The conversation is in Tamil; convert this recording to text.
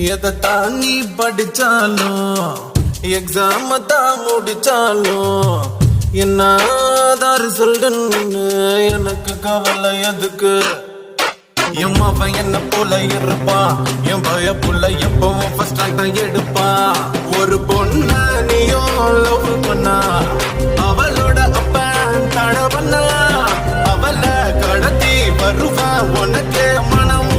எதைத்தான் நீ படிச்சாலும் எக்ஸாம தான் முடிச்சாலும் என்ன ரிசல்ட்னு எனக்கு கவலை எதுக்கு என் அவன் என்ன போல இருப்பான் என் பய புள்ள எப்பவும் ஃபர்ஸ்ட் ரேங்க் தான் எடுப்பான் ஒரு பொண்ண நீயும் லவ் பண்ணா அவளோட அப்பன் தட பண்ணா அவளை கடத்தி வருவான் உனக்கே மனம்